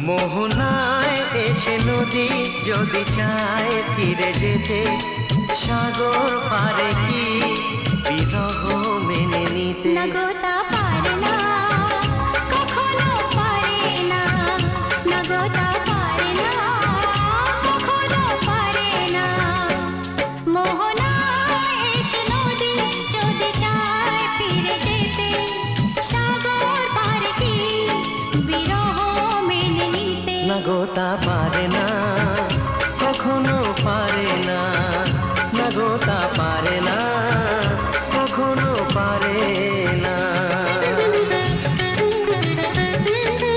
মোহনায় এসে নদী যদি চায় ফিরে যেতে, সাগর পারে কি বিরহ মেনে নিতে? না গো তা পারে না, কখনো পারে না। না গো তা পারে না, কখনো পারে না। মোহনায় এসে নদী যদি চায় ফিরে যেতে, সাগর পারে কি বিরহ মেনে নিতে? না গো তা পারে না, কখনো পারে না। না গো তা পারে না, কখনো পারে